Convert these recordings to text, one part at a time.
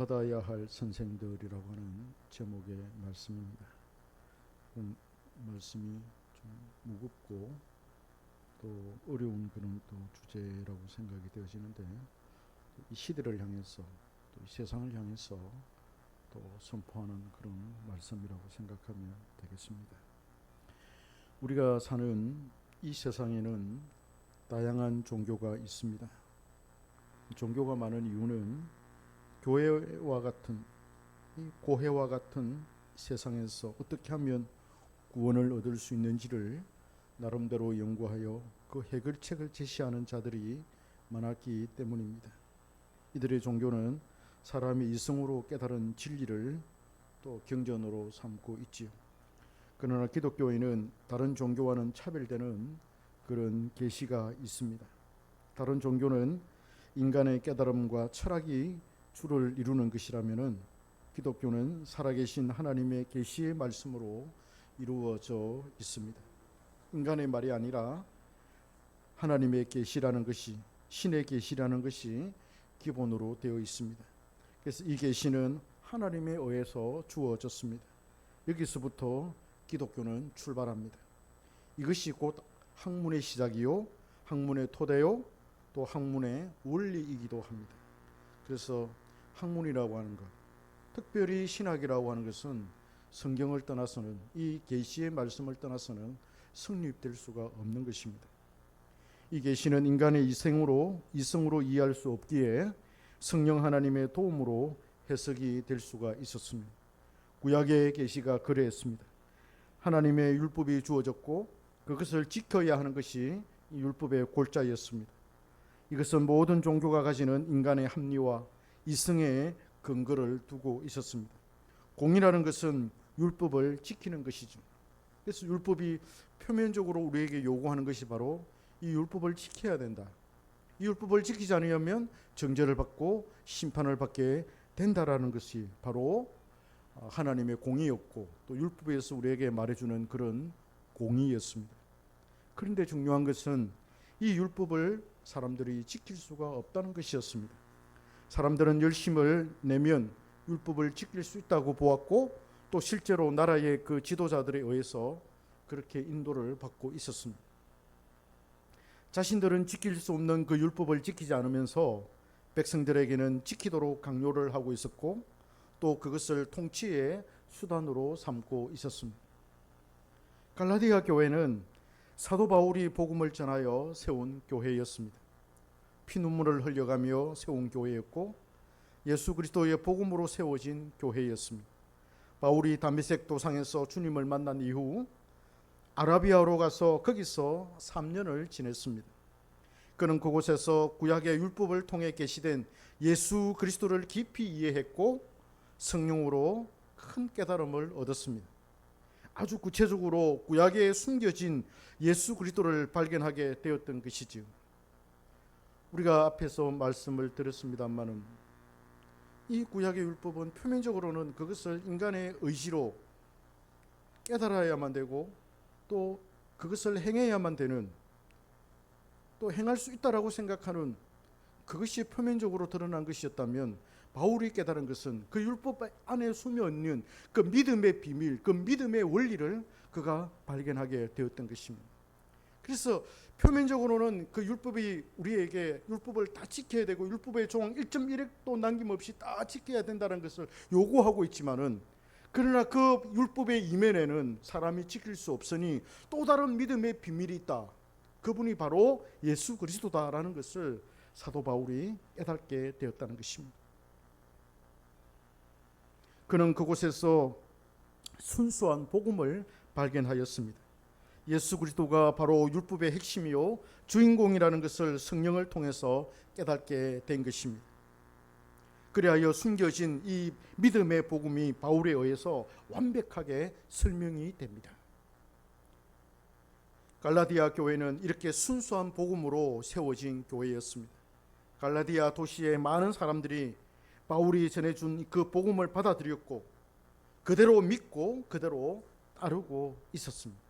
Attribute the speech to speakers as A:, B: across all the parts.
A: 받아야 할 선생들이라고 하는 제목의 말씀입니다. 말씀이 좀 무겁고 또 어려운 그런 또 주제라고 생각이 되어지는데, 이 시대를 향해서 또 이 세상을 향해서 또 선포하는 그런 말씀이라고 생각하면 되겠습니다. 우리가 사는 이 세상에는 다양한 종교가 있습니다. 종교가 많은 이유는 교회와 같은 이 고해와 같은 세상에서 어떻게 하면 구원을 얻을 수 있는지를 나름대로 연구하여 그 해결책을 제시하는 자들이 많았기 때문입니다. 이들의 종교는 사람이 이성으로 깨달은 진리를 또 경전으로 삼고 있지요. 그러나 기독교에는 다른 종교와는 차별되는 그런 계시가 있습니다. 다른 종교는 인간의 깨달음과 철학이 주를 이루는 것이라면은, 기독교는 살아계신 하나님의 계시의 말씀으로 이루어져 있습니다. 인간의 말이 아니라 하나님의 계시라는 것이, 신의 계시라는 것이 기본으로 되어 있습니다. 그래서 이 계시는 하나님에 의해서 주어졌습니다. 여기서부터 기독교는 출발합니다. 이것이 곧 학문의 시작이요, 학문의 토대요, 또 학문의 원리이기도 합니다. 그래서 학문이라고 하는 것, 특별히 신학이라고 하는 것은 성경을 떠나서는, 이 계시의 말씀을 떠나서는 성립될 수가 없는 것입니다. 이 계시는 인간의 이성으로 이해할 수 없기에 성령 하나님의 도움으로 해석이 될 수가 있었습니다. 구약의 계시가 그랬습니다. 하나님의 율법이 주어졌고 그것을 지켜야 하는 것이 이 율법의 골자였습니다. 이것은 모든 종교가 가지는 인간의 합리와 이성의 근거를 두고 있었습니다. 공의라는 것은 율법을 지키는 것이죠. 그래서 율법이 표면적으로 우리에게 요구하는 것이 바로 이 율법을 지켜야 된다. 이 율법을 지키지 않으면 정죄를 받고 심판을 받게 된다라는 것이 바로 하나님의 공의였고, 또 율법에서 우리에게 말해주는 그런 공의였습니다. 그런데 중요한 것은 이 율법을 사람들이 지킬 수가 없다는 것이었습니다. 사람들은 열심을 내면 율법을 지킬 수 있다고 보았고, 또 실제로 나라의 그 지도자들에 의해서 그렇게 인도를 받고 있었습니다. 자신들은 지킬 수 없는 그 율법을 지키지 않으면서 백성들에게는 지키도록 강요를 하고 있었고, 또 그것을 통치의 수단으로 삼고 있었습니다. 갈라디아 교회는 사도 바울이 복음을 전하여 세운 교회였습니다. 피눈물을 흘려가며 세운 교회였고, 예수 그리스도의 복음으로 세워진 교회였습니다. 바울이 다메섹 도상에서 주님을 만난 이후 아라비아로 가서 거기서 3년을 지냈습니다. 그는 그곳에서 구약의 율법을 통해 계시된 예수 그리스도를 깊이 이해했고 성령으로 큰 깨달음을 얻었습니다. 아주 구체적으로 구약에 숨겨진 예수 그리스도를 발견하게 되었던 것이지요. 우리가 앞에서 말씀을 드렸습니다마는 이 구약의 율법은 표면적으로는 그것을 인간의 의지로 깨달아야만 되고, 또 그것을 행해야만 되는, 또 행할 수 있다라고 생각하는 그것이 표면적으로 드러난 것이었다면, 바울이 깨달은 것은 그 율법 안에 숨어 있는 그 믿음의 비밀, 그 믿음의 원리를 그가 발견하게 되었던 것입니다. 그래서 표면적으로는 그 율법이 우리에게 율법을 다 지켜야 되고 율법의 조항 1.1획도 남김없이 다 지켜야 된다는 것을 요구하고 있지만은, 그러나 그 율법의 이면에는 사람이 지킬 수 없으니 또 다른 믿음의 비밀이 있다. 그분이 바로 예수 그리스도다라는 것을 사도 바울이 깨닫게 되었다는 것입니다. 그는 그곳에서 순수한 복음을 발견하였습니다. 예수 그리스도가 바로 율법의 핵심이요 주인공이라는 것을 성령을 통해서 깨닫게 된 것입니다. 그리하여 숨겨진 이 믿음의 복음이 바울에 의해서 완벽하게 설명이 됩니다. 갈라디아 교회는 이렇게 순수한 복음으로 세워진 교회였습니다. 갈라디아 도시의 많은 사람들이 바울이 전해준 그 복음을 받아들였고 그대로 믿고 그대로 따르고 있었습니다.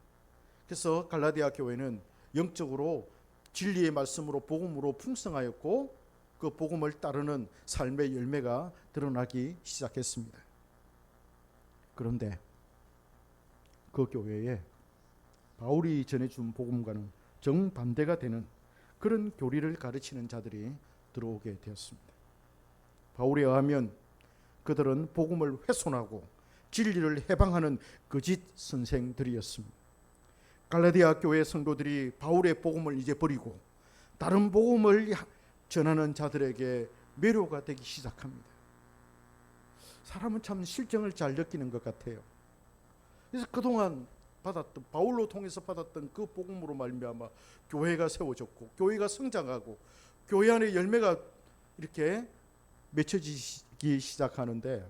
A: 그래서 갈라디아 교회는 영적으로 진리의 말씀으로 복음으로 풍성하였고, 그 복음을 따르는 삶의 열매가 드러나기 시작했습니다. 그런데 그 교회에 바울이 전해준 복음과는 정반대가 되는 그런 교리를 가르치는 자들이 들어오게 되었습니다. 바울에 의하면 그들은 복음을 훼손하고 진리를 해방하는 거짓 선생들이었습니다. 갈라디아 교회 성도들이 바울의 복음을 이제 버리고 다른 복음을 전하는 자들에게 매료가 되기 시작합니다. 사람은 참 실정을 잘 느끼는 것 같아요. 그래서 그동안 받았던, 바울로 통해서 받았던 그 복음으로 말미암아 교회가 세워졌고 교회가 성장하고 교회 안에 열매가 이렇게 맺혀지기 시작하는데,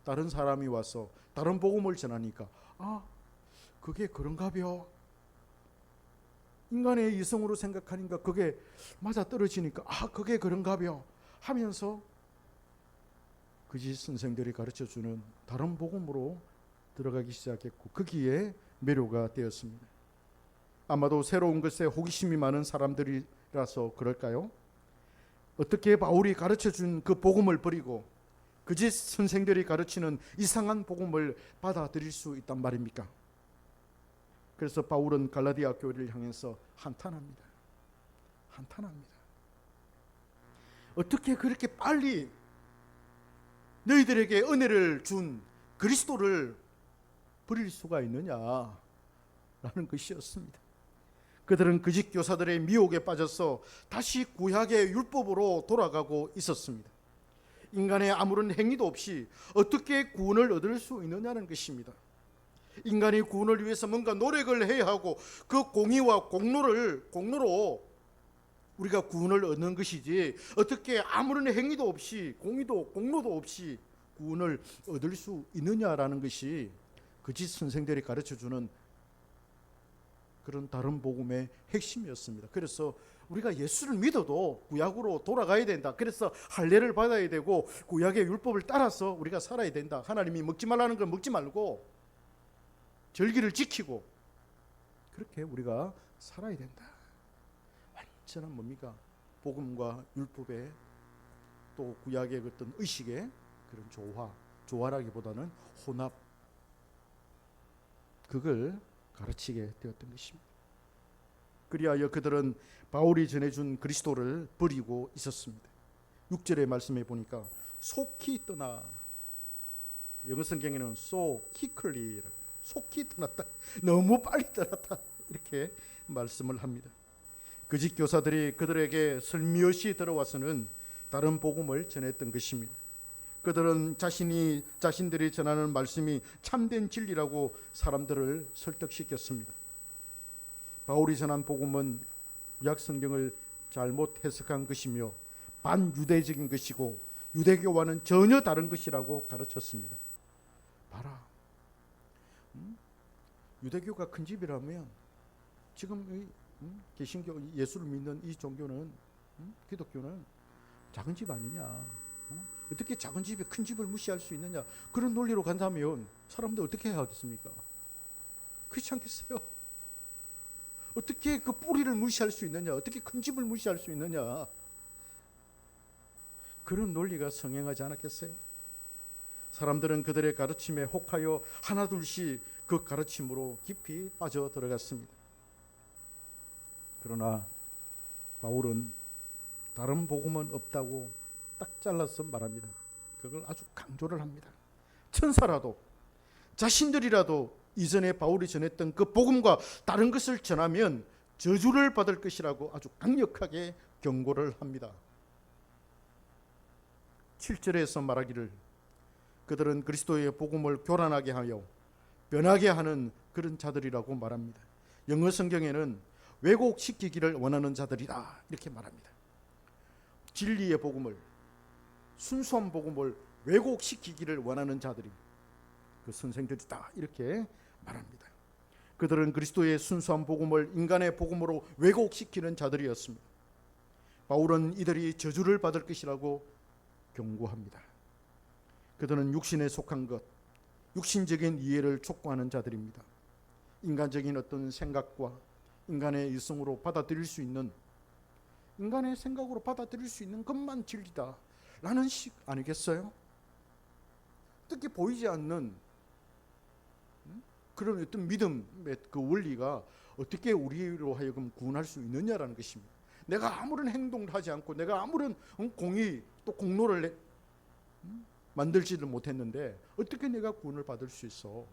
A: 다른 사람이 와서 다른 복음을 전하니까 그게 그런가벼, 인간의 이성으로 생각하니까 그게 맞아 떨어지니까 그게 그런가벼 하면서 거짓 선생들이 가르쳐주는 다른 복음으로 들어가기 시작했고 거기에 매료가 되었습니다. 아마도 새로운 것에 호기심이 많은 사람들이라서 그럴까요? 어떻게 바울이 가르쳐준 그 복음을 버리고 거짓 선생들이 가르치는 이상한 복음을 받아들일 수 있단 말입니까? 그래서 바울은 갈라디아 교회를 향해서 한탄합니다. 어떻게 그렇게 빨리 너희들에게 은혜를 준 그리스도를 버릴 수가 있느냐라는 것이었습니다. 그들은 거짓 교사들의 미혹에 빠져서 다시 구약의 율법으로 돌아가고 있었습니다. 인간의 아무런 행위도 없이 어떻게 구원을 얻을 수 있느냐는 것입니다. 인간이 구원을 위해서 뭔가 노력을 해야 하고 그 공의와 공로로 우리가 구원을 얻는 것이지, 어떻게 아무런 행위도 없이 공로도 없이 구원을 얻을 수 있느냐라는 것이 거짓 선생들이 가르쳐주는 그런 다른 복음의 핵심이었습니다. 그래서 우리가 예수를 믿어도 구약으로 돌아가야 된다. 그래서 할례를 받아야 되고 구약의 율법을 따라서 우리가 살아야 된다. 하나님이 먹지 말라는 걸 먹지 말고 절기를 지키고 그렇게 우리가 살아야 된다. 완전한 뭡니까? 복음과 율법의 또 구약의 어떤 의식의 그런 조화라기보다는 혼합, 그걸 가르치게 되었던 것입니다. 그리하여 그들은 바울이 전해준 그리스도를 버리고 있었습니다. 6절의 말씀에 보니까 속히 떠나, 영어 성경에는 so quickly, 속히 떠났다, 너무 빨리 떠났다, 이렇게 말씀을 합니다. 거짓 교사들이 그들에게 슬며시 들어와서는 다른 복음을 전했던 것입니다. 그들은 자신들이 전하는 말씀이 참된 진리라고 사람들을 설득시켰습니다. 바울이 전한 복음은 구약 성경을 잘못 해석한 것이며 반유대적인 것이고 유대교와는 전혀 다른 것이라고 가르쳤습니다. 봐라, 유대교가 큰 집이라면 지금 개신교, 예수를 믿는 이 종교는, 기독교는 작은 집 아니냐? 어떻게 작은 집이 큰 집을 무시할 수 있느냐? 그런 논리로 간다면 사람들 어떻게 해야 하겠습니까? 그렇지 않겠어요? 어떻게 그 뿌리를 무시할 수 있느냐? 어떻게 큰 집을 무시할 수 있느냐? 그런 논리가 성행하지 않았겠어요? 사람들은 그들의 가르침에 혹하여 하나둘씩 그 가르침으로 깊이 빠져 들어갔습니다. 그러나 바울은 다른 복음은 없다고 딱 잘라서 말합니다. 그걸 아주 강조를 합니다. 천사라도, 자신들이라도 이전에 바울이 전했던 그 복음과 다른 것을 전하면 저주를 받을 것이라고 아주 강력하게 경고를 합니다. 7절에서 말하기를 그들은 그리스도의 복음을 교란하게 하여 변하게 하는 그런 자들이라고 말합니다. 영어 성경에는 왜곡시키기를 원하는 자들이다, 이렇게 말합니다. 진리의 복음을, 순수한 복음을 왜곡시키기를 원하는 자들이 그 선생들이다, 이렇게 말합니다. 그들은 그리스도의 순수한 복음을 인간의 복음으로 왜곡시키는 자들이었습니다. 바울은 이들이 저주를 받을 것이라고 경고합니다. 그들은 육신에 속한 것, 육신적인 이해를 촉구하는 자들입니다. 인간적인 어떤 생각과 인간의 이성으로 받아들일 수 있는 인간의 생각으로 받아들일 수 있는 것만 진리다 라는 식 아니겠어요? 어떻게 보이지 않는 그런 어떤 믿음의 그 원리가 어떻게 우리로 하여금 구원할 수 있느냐라는 것입니다. 내가 아무런 행동을 하지 않고 내가 아무런 공의 또 공로를 만들지를 못했는데 어떻게 내가 구원을 받을 수 있어?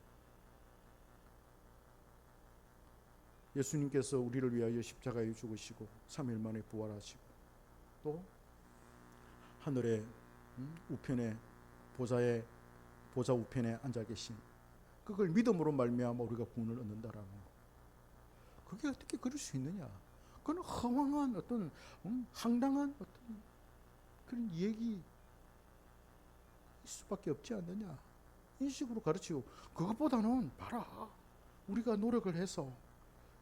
A: 예수님께서 우리를 위하여 십자가에 죽으시고 3일 만에 부활하시고 또 하늘의 우편에 보좌 우편에 앉아 계신 그걸 믿음으로 말미암아 우리가 구원을 얻는다라는 거. 그게 어떻게 그럴 수 있느냐? 그건 허망한 어떤 황당한 어떤 그런 얘기일 수밖에 없지 않느냐? 이 식으로 가르치고 그것보다는 봐라. 우리가 노력을 해서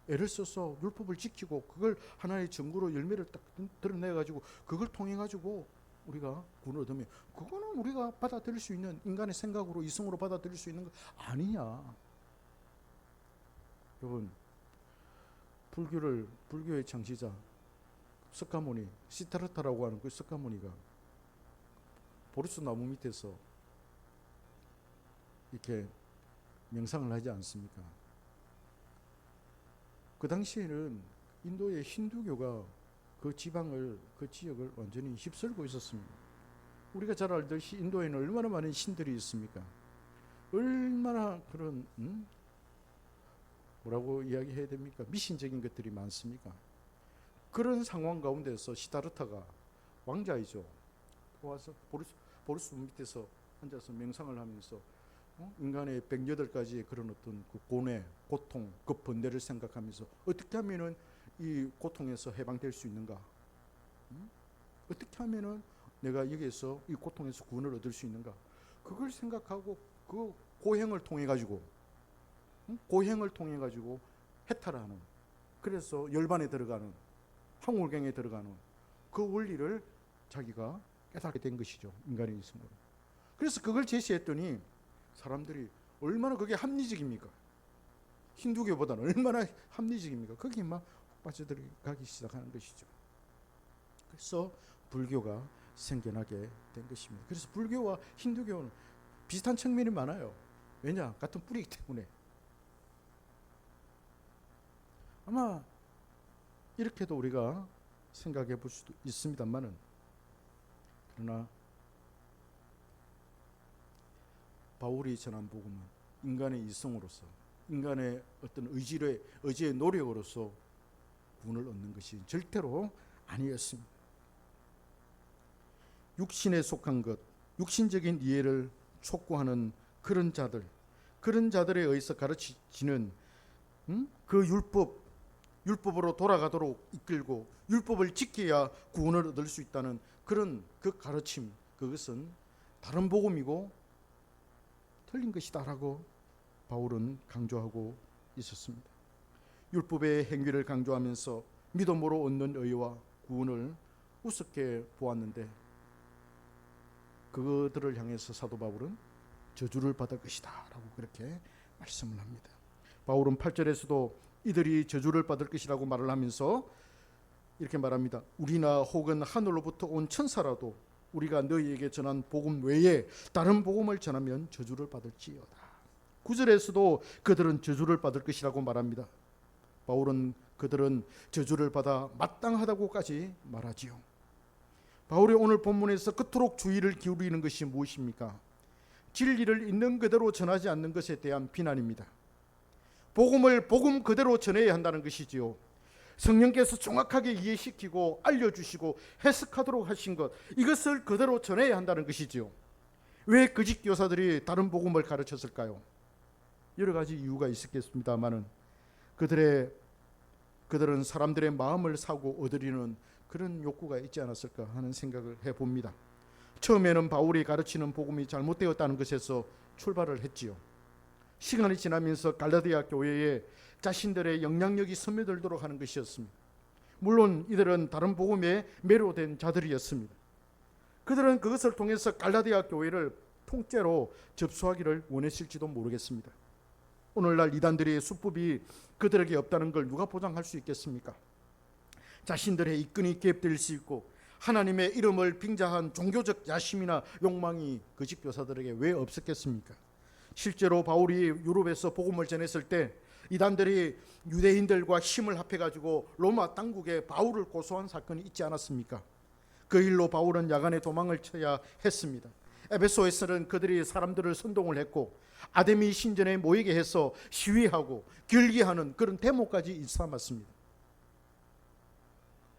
A: 애를 써서 율법을 지키고 그걸 하나의 증거로 열매를 딱 드러내 가지고 그걸 통해 가지고 우리가 구원을 얻으면 그거는 우리가 받아들일 수 있는 인간의 생각으로 이성으로 받아들일 수 있는 거 아니냐. 여러분 불교의 창시자 석가모니 시타르타라고 하는 그 석가모니가 보르스 나무 밑에서 이렇게 명상을 하지 않습니까? 그 당시에는 인도의 힌두교가 그 지방을 그 지역을 완전히 휩쓸고 있었습니다. 우리가 잘 알듯이 인도에는 얼마나 많은 신들이 있습니까? 얼마나 그런 뭐라고 이야기해야 됩니까? 미신적인 것들이 많습니까? 그런 상황 가운데서 시다르타가 왕자이죠. 와서 보르스 밑에서 앉아서 명상을 하면서 인간의 108가지의 그런 어떤 그 고뇌, 고통, 그 번뇌를 생각하면서 어떻게 하면은 이 고통에서 해방될 수 있는가? 어떻게 하면은 내가 여기에서 이 고통에서 구원을 얻을 수 있는가? 그걸 생각하고 그 고행을 통해 가지고 해탈을 하는, 그래서 열반에 들어가는, 황홀경에 들어가는 그 원리를 자기가 깨닫게 된 것이죠. 인간의 이성으로. 그래서 그걸 제시했더니 사람들이 얼마나 그게 합리적입니까? 힌두교보다는 얼마나 합리적입니까? 거기에 막 빠져들어가기 시작하는 것이죠. 그래서 불교가 생겨나게 된 것입니다. 그래서 불교와 힌두교는 비슷한 측면이 많아요. 왜냐? 같은 뿌리이기 때문에. 아마 이렇게도 우리가 생각해 볼 수도 있습니다만은, 그러나 바울이 전한 복음은 인간의 이성으로서, 인간의 어떤 의지의 노력으로서 구원을 얻는 것이 절대로 아니었습니다. 육신에 속한 것, 육신적인 이해를 촉구하는 그런 자들에 의해서 가르치는 그 율법으로 돌아가도록 이끌고 율법을 지켜야 구원을 얻을 수 있다는 그런 그 가르침, 그것은 다른 복음이고 틀린 것이다라고 바울은 강조하고 있었습니다. 율법의 행위를 강조하면서 믿음으로 얻는 의와 구원을 우습게 보았는데, 그들을 향해서 사도 바울은 저주를 받을 것이다 라고 그렇게 말씀을 합니다. 바울은 8절에서도 이들이 저주를 받을 것이라고 말을 하면서 이렇게 말합니다. 우리나 혹은 하늘로부터 온 천사라도 우리가 너희에게 전한 복음 외에 다른 복음을 전하면 저주를 받을지어다. 9절에서도 그들은 저주를 받을 것이라고 말합니다. 바울은 그들은 저주를 받아 마땅하다고까지 말하지요. 바울이 오늘 본문에서 그토록 주의를 기울이는 것이 무엇입니까? 진리를 있는 그대로 전하지 않는 것에 대한 비난입니다. 복음을 복음 그대로 전해야 한다는 것이지요. 성령께서 정확하게 이해시키고 알려주시고 해석하도록 하신 것, 이것을 그대로 전해야 한다는 것이지요. 왜 거짓 교사들이 다른 복음을 가르쳤을까요? 여러 가지 이유가 있었겠습니다만은 그들은 사람들의 마음을 사고 얻으리는 그런 욕구가 있지 않았을까 하는 생각을 해봅니다. 처음에는 바울이 가르치는 복음이 잘못되었다는 것에서 출발을 했지요. 시간이 지나면서 갈라디아 교회에 자신들의 영향력이 스며들도록 하는 것이었습니다. 물론 이들은 다른 복음에 매료된 자들이었습니다. 그들은 그것을 통해서 갈라디아 교회를 통째로 접수하기를 원했을지도 모르겠습니다. 오늘날 이단들의 수법이 그들에게 없다는 걸 누가 보장할 수 있겠습니까?
B: 자신들의 이끈이 개입될 수 있고 하나님의 이름을 빙자한 종교적 야심이나 욕망이 거짓 교사들에게 왜 없었겠습니까? 실제로 바울이 유럽에서 복음을 전했을 때 이단들이 유대인들과 힘을 합해가지고 로마 당국에 바울을 고소한 사건이 있지 않았습니까? 그 일로 바울은 야간에 도망을 쳐야 했습니다. 에베소에서는 그들이 사람들을 선동을 했고 아데미 신전에 모이게 해서 시위하고 결기하는 그런 데모까지 일삼았습니다.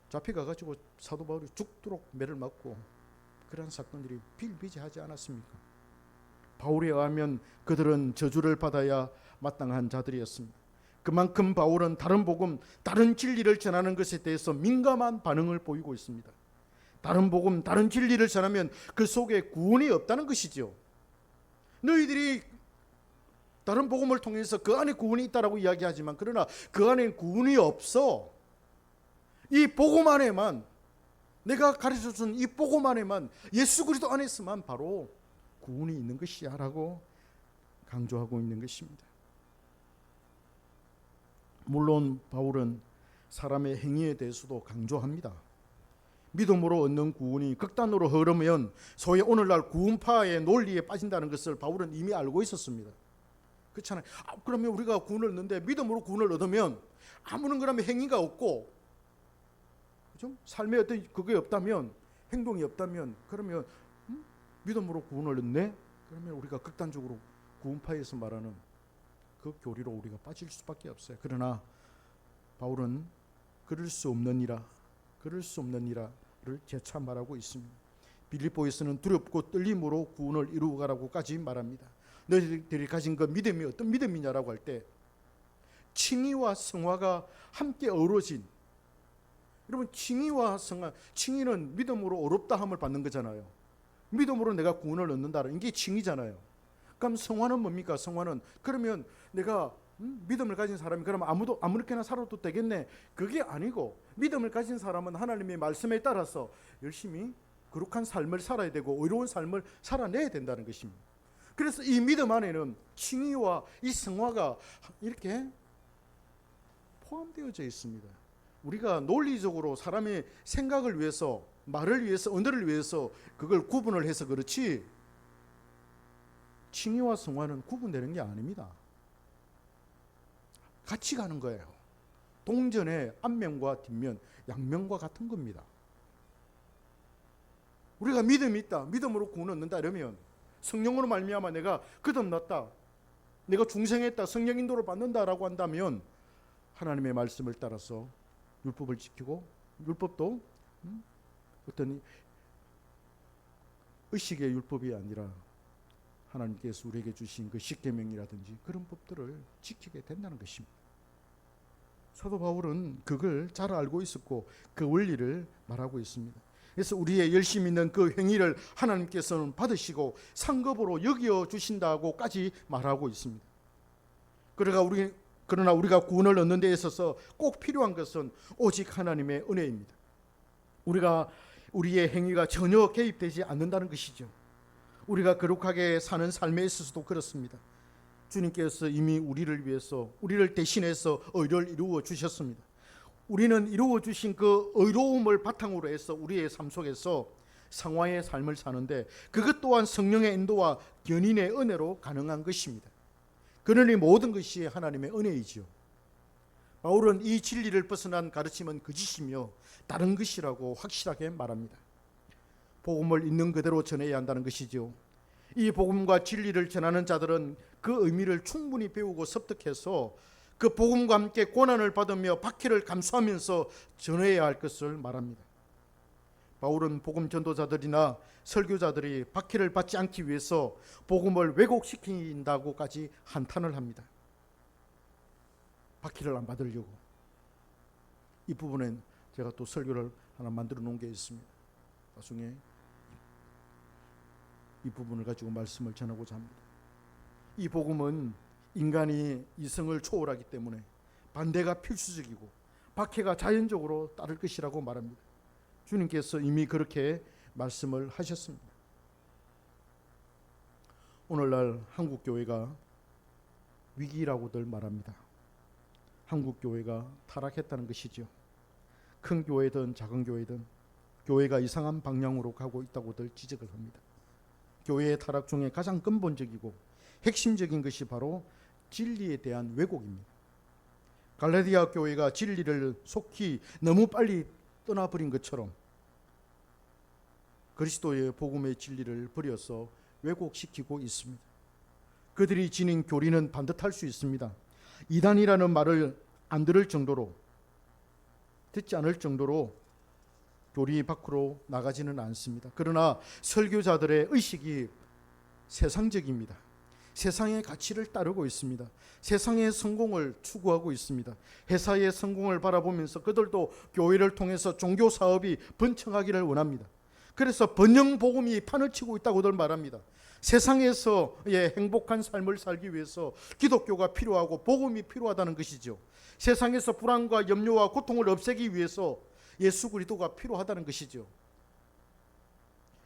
B: 잡혀가가지고 사도 바울이 죽도록 매를 맞고 그런 사건들이 비일비재하지 않았습니까? 바울에 의하면 그들은 저주를 받아야 마땅한 자들이었습니다. 그만큼 바울은 다른 복음, 다른 진리를 전하는 것에 대해서 민감한 반응을 보이고 있습니다. 다른 복음, 다른 진리를 전하면 그 속에 구원이 없다는 것이죠. 너희들이 다른 복음을 통해서 그 안에 구원이 있다라고 이야기하지만 그러나 그 안에 구원이 없어. 이 복음 안에만, 내가 가르쳐준 이 복음 안에만, 예수 그리스도 안에서만 바로 구원이 있는 것이야 라고 강조하고 있는 것입니다. 물론 바울은 사람의 행위에 대해서도 강조합니다. 믿음으로 얻는 구원이 극단으로 흐르면 소위 오늘날 구원파의 논리에 빠진다는 것을 바울은 이미 알고 있었습니다. 그렇잖아요. 그러면 우리가 구원을 얻는데 믿음으로 구원을 얻으면 아무런 그러면 행위가 없고, 그죠? 삶에 어떤 그게 없다면, 행동이 없다면, 그러면 믿음으로 구원을 얻네? 그러면 우리가 극단적으로 구원파에서 말하는 그 교리로 우리가 빠질 수밖에 없어요. 그러나 바울은 그럴 수 없느니라 를 재차 말하고 있습니다. 빌립보에서는 두렵고 떨림으로 구원을 이루어가라고까지 말합니다. 너희들이 가진 그 믿음이 어떤 믿음이냐라고 할 때 칭의와 성화가 함께 어우러진, 여러분 칭의와 성화, 칭의는 믿음으로 어렵다함을 받는 거잖아요. 믿음으로 내가 구원을 얻는다는 이게 칭의잖아요. 그럼 성화는 뭡니까? 성화는 그러면 내가 믿음을 가진 사람이 그러면 아무렇게나 살아도 되겠네, 그게 아니고 믿음을 가진 사람은 하나님의 말씀에 따라서 열심히 거룩한 삶을 살아야 되고 의로운 삶을 살아내야 된다는 것입니다. 그래서 이 믿음 안에는 칭의와 이 성화가 이렇게 포함되어져 있습니다. 우리가 논리적으로 사람의 생각을 위해서, 말을 위해서, 언어를 위해서 그걸 구분을 해서 그렇지 칭의와 성화는 구분되는 게 아닙니다. 같이 가는 거예요. 동전의 앞면과 뒷면, 양면과 같은 겁니다. 우리가 믿음이 있다, 믿음으로 구원 얻는다 이러면 성령으로 말미암아 내가 거듭났다, 내가 중생했다, 성령 인도를 받는다라고 한다면 하나님의 말씀을 따라서 율법을 지키고, 율법도 어떤 의식의 율법이 아니라 하나님께서 우리에게 주신 그 십계명이라든지 그런 법들을 지키게 된다는 것입니다. 사도 바울은 그걸 잘 알고 있었고 그 원리를 말하고 있습니다. 그래서 우리의 열심 있는 그 행위를 하나님께서는 받으시고 상급으로 여겨 주신다고까지 말하고 있습니다. 그러나 우리가 구원을 얻는 데 있어서 꼭 필요한 것은 오직 하나님의 은혜입니다. 우리의 행위가 전혀 개입되지 않는다는 것이죠. 우리가 거룩하게 사는 삶에 있어서도 그렇습니다. 주님께서 이미 우리를 위해서, 우리를 대신해서 의를 이루어 주셨습니다. 우리는 이루어 주신 그 의로움을 바탕으로 해서 우리의 삶 속에서 상화의 삶을 사는데 그것 또한 성령의 인도와 견인의 은혜로 가능한 것입니다. 그러니 모든 것이 하나님의 은혜이지요. 바울은 이 진리를 벗어난 가르침은 거짓이며 다른 것이라고 확실하게 말합니다. 복음을 있는 그대로 전해야 한다는 것이죠. 이 복음과 진리를 전하는 자들은 그 의미를 충분히 배우고 습득해서 그 복음과 함께 고난을 받으며 박해를 감수하면서 전해야 할 것을 말합니다. 바울은 복음 전도자들이나 설교자들이 박해를 받지 않기 위해서 복음을 왜곡시킨다고까지 한탄을 합니다. 박해를 안 받으려고. 이 부분엔 제가 또 설교를 하나 만들어 놓은 게 있습니다. 나중에 이 부분을 가지고 말씀을 전하고자 합니다. 이 복음은 인간이 이성을 초월하기 때문에 반대가 필수적이고 박해가 자연적으로 따를 것이라고 말합니다. 주님께서 이미 그렇게 말씀을 하셨습니다. 오늘날 한국교회가 위기라고들 말합니다. 한국교회가 타락했다는 것이죠. 큰 교회든 작은 교회든 교회가 이상한 방향으로 가고 있다고들 지적을 합니다. 교회의 타락 중에 가장 근본적이고 핵심적인 것이 바로 진리에 대한 왜곡입니다. 갈라디아 교회가 진리를 속히 너무 빨리 떠나버린 것처럼 그리스도의 복음의 진리를 버려서 왜곡시키고 있습니다. 그들이 지닌 교리는 반듯할 수 있습니다. 이단이라는 말을 안 들을 정도로, 듣지 않을 정도로 교리 밖으로 나가지는 않습니다. 그러나 설교자들의 의식이 세상적입니다. 세상의 가치를 따르고 있습니다. 세상의 성공을 추구하고 있습니다. 회사의 성공을 바라보면서 그들도 교회를 통해서 종교 사업이 번창하기를 원합니다. 그래서 번영 복음이 판을 치고 있다고들 말합니다. 세상에서의 행복한 삶을 살기 위해서 기독교가 필요하고 복음이 필요하다는 것이죠. 세상에서 불안과 염려와 고통을 없애기 위해서 예수 그리스도가 필요하다는 것이죠.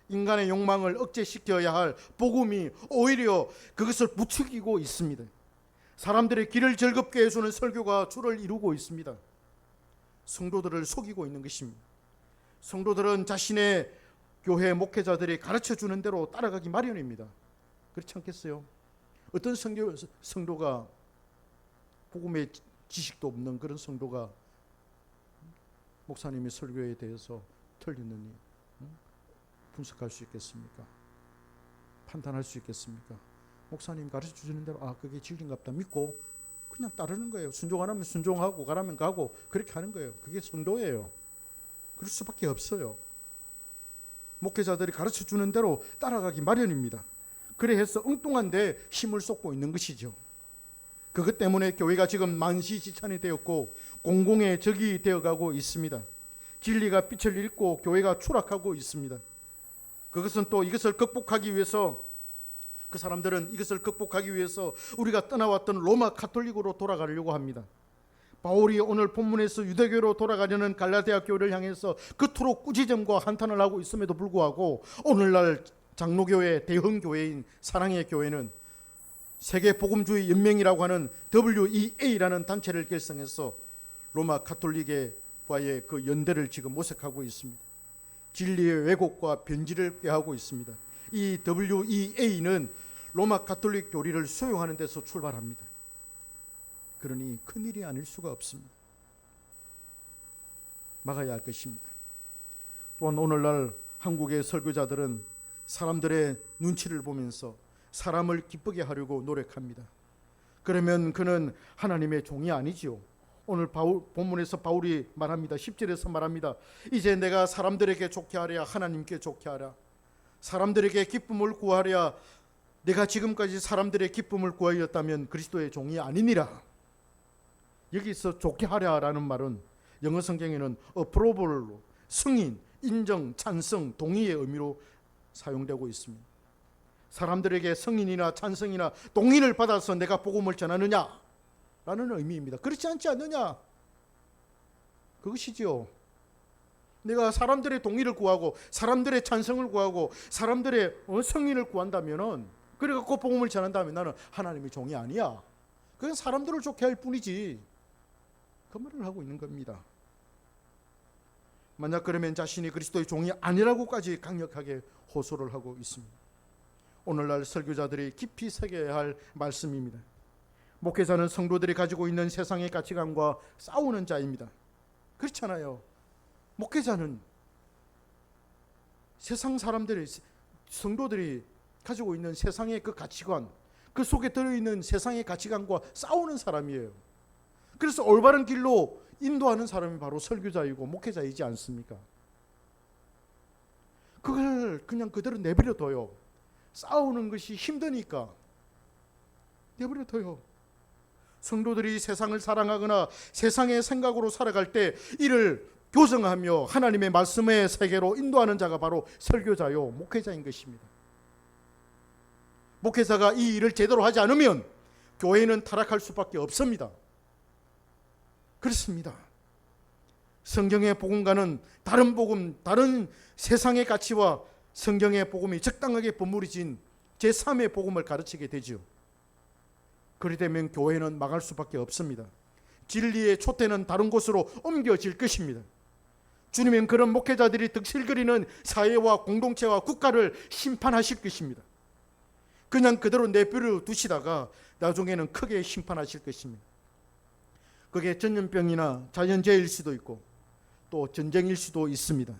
B: 인간의 욕망을 억제시켜야 할 복음이 오히려 그것을 부추기고 있습니다. 사람들의 길을 즐겁게 해주는 설교가 주를 이루고 있습니다. 성도들을 속이고 있는 것입니다. 성도들은 자신의 교회 목회자들이 가르쳐주는 대로 따라가기 마련입니다. 그렇지 않겠어요? 어떤 성도가 복음의 지식도 없는 그런 성도가 목사님의 설교에 대해서 틀렸느니 분석할 수 있겠습니까? 판단할 수 있겠습니까? 목사님 가르쳐주는 대로 그게 진리인갑다 믿고 그냥 따르는 거예요. 순종 안 하면 순종하고 가라면 가고 그렇게 하는 거예요. 그게 성도예요. 그럴 수밖에 없어요. 목회자들이 가르쳐주는 대로 따라가기 마련입니다. 그래서 엉뚱한데 힘을 쏟고 있는 것이죠. 그것 때문에 교회가 지금 만시지찬이 되었고 공공의 적이 되어가고 있습니다. 진리가 빛을 잃고 교회가 추락하고 있습니다. 그것은 또 이것을 극복하기 위해서 그 사람들은 이것을 극복하기 위해서 우리가 떠나왔던 로마 가톨릭으로 돌아가려고 합니다. 바울이 오늘 본문에서 유대교로 돌아가려는 갈라디아 교회를 향해서 그토록 꾸지점과 한탄을 하고 있음에도 불구하고 오늘날 장로교회 대형교회인 사랑의 교회는 세계복음주의 연맹이라고 하는 WEA라는 단체를 결성해서 로마 가톨릭과의 그 연대를 지금 모색하고 있습니다. 진리의 왜곡과 변질을 꾀하고 있습니다. 이 WEA는 로마 가톨릭 교리를 수용하는 데서 출발합니다. 그러니 큰일이 아닐 수가 없습니다. 막아야 할 것입니다. 또한 오늘날 한국의 설교자들은 사람들의 눈치를 보면서 사람을 기쁘게 하려고 노력합니다. 그러면 그는 하나님의 종이 아니지요. 오늘 본문에서 바울이 말합니다. 10절에서 말합니다. 이제 내가 사람들에게 좋게 하랴 하나님께 좋게 하랴. 사람들에게 기쁨을 구하랴. 내가 지금까지 사람들의 기쁨을 구하였다면 그리스도의 종이 아니니라. 여기서 좋게 하랴라는 말은 영어 성경에는 approval, 승인, 인정, 찬성, 동의의 의미로 사용되고 있습니다. 사람들에게 승인이나 찬성이나 동의를 받아서 내가 복음을 전하느냐 라는 의미입니다. 그렇지 않지 않느냐? 그것이지요. 내가 사람들의 동의를 구하고 사람들의 찬성을 구하고 사람들의 승인을 구한다면은 그래갖고 복음을 전한다면 나는 하나님의 종이 아니야. 그건 사람들을 좋게 할 뿐이지. 그 말을 하고 있는 겁니다. 만약 그러면 자신이 그리스도의 종이 아니라고까지 강력하게 호소를 하고 있습니다. 오늘날 설교자들이 깊이 새겨야 할 말씀입니다. 목회자는 성도들이 가지고 있는 세상의 가치관과 싸우는 자입니다. 그렇잖아요. 목회자는 세상 사람들이, 성도들이 가지고 있는 세상의 그 가치관, 그 속에 들어있는 세상의 가치관과 싸우는 사람이에요. 그래서 올바른 길로 인도하는 사람이 바로 설교자이고 목회자이지 않습니까? 그걸 그냥 그대로 내버려둬요. 싸우는 것이 힘드니까 내버려둬요. 성도들이 세상을 사랑하거나 세상의 생각으로 살아갈 때 이를 교정하며 하나님의 말씀의 세계로 인도하는 자가 바로 설교자요 목회자인 것입니다. 목회자가 이 일을 제대로 하지 않으면 교회는 타락할 수밖에 없습니다. 그렇습니다. 성경의 복음과는 다른 복음, 다른 세상의 가치와 성경의 복음이 적당하게 버무려진 제3의 복음을 가르치게 되죠. 그리 되면 교회는 망할 수밖에 없습니다. 진리의 촛대는 다른 곳으로 옮겨질 것입니다. 주님은 그런 목회자들이 득실거리는 사회와 공동체와 국가를 심판하실 것입니다. 그냥 그대로 내버려 두시다가 나중에는 크게 심판하실 것입니다. 그게 전염병이나 자연재해일 수도 있고 또 전쟁일 수도 있습니다.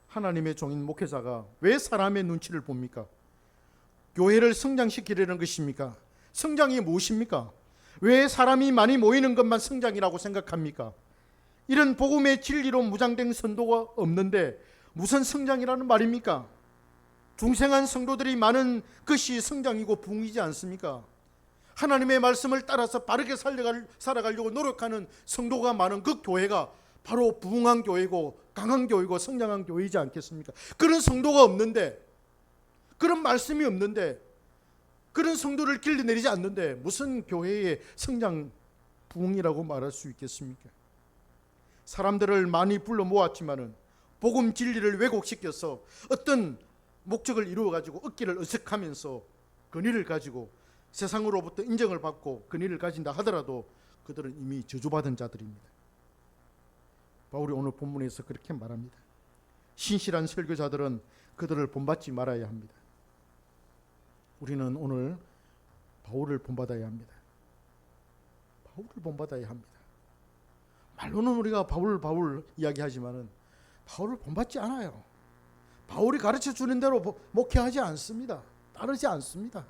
B: 하나님의 종인 목회자가 왜 사람의 눈치를 봅니까? 교회를 성장시키려는 것입니까? 성장이 무엇입니까? 왜 사람이 많이 모이는 것만 성장이라고 생각합니까? 이런 복음의 진리로 무장된 선도가 없는데 무슨 성장이라는 말입니까? 중생한 성도들이 많은 것이 성장이고 부흥이지 않습니까? 하나님의 말씀을 따라서 바르게 살아가려고 노력하는 성도가 많은 그 교회가 바로 부흥한 교회고 강한 교회고 성장한 교회이지 않겠습니까? 그런 성도가 없는데, 그런 말씀이 없는데, 그런 성도를 길러내리지 않는데 무슨 교회의 성장 부흥이라고 말할 수 있겠습니까? 사람들을 많이 불러 모았지만은 복음 진리를 왜곡시켜서 어떤 목적을 이루어가지고 얻기를 의식하면서 권위를 가지고 세상으로부터 인정을 받고 권위를 가진다 하더라도 그들은 이미 저주받은 자들입니다. 바울이 오늘 본문에서 그렇게 말합니다. 신실한 설교자들은 그들을 본받지 말아야 합니다. 우리는 오늘 바울을 본받아야 합니다. 바울을 본받아야 합니다. 말로는 우리가 바울 이야기하지만은 바울을 본받지 않아요. 바울이 가르쳐 주는 대로 목회하지 않습니다. 따르지 않습니다.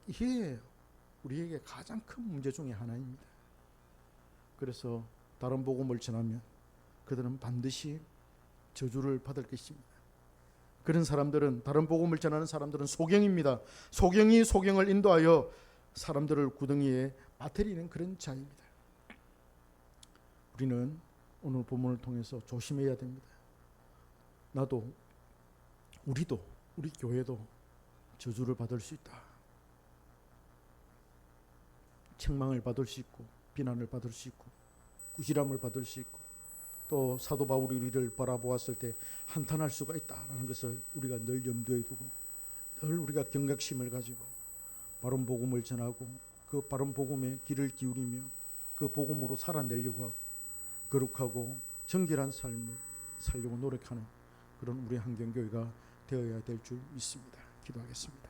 B: 이게 우리에게 가장 큰 문제 중에 하나입니다. 그래서 다른 복음을 전하면 그들은 반드시 저주를 받을 것입니다. 그런 사람들은, 다른 복음을 전하는 사람들은 소경입니다. 소경이 소경을 인도하여 사람들을 구덩이에 빠뜨리는 그런 자입니다. 우리는 오늘 본문을 통해서 조심해야 됩니다. 나도, 우리도, 우리 교회도 저주를 받을 수 있다. 책망을 받을 수 있고, 비난을 받을 수 있고, 꾸지람을 받을 수 있고, 또 사도 바울이 우리를 바라보았을 때 한탄할 수가 있다는 것을 우리가 늘 염두에 두고 늘 우리가 경각심을 가지고 바른 복음을 전하고 그 바른 복음에 귀를 기울이며 그 복음으로 살아내려고 하고 거룩하고 정결한 삶을 살려고 노력하는 그런 우리 한경교회가 되어야 될 줄 믿습니다. 기도하겠습니다.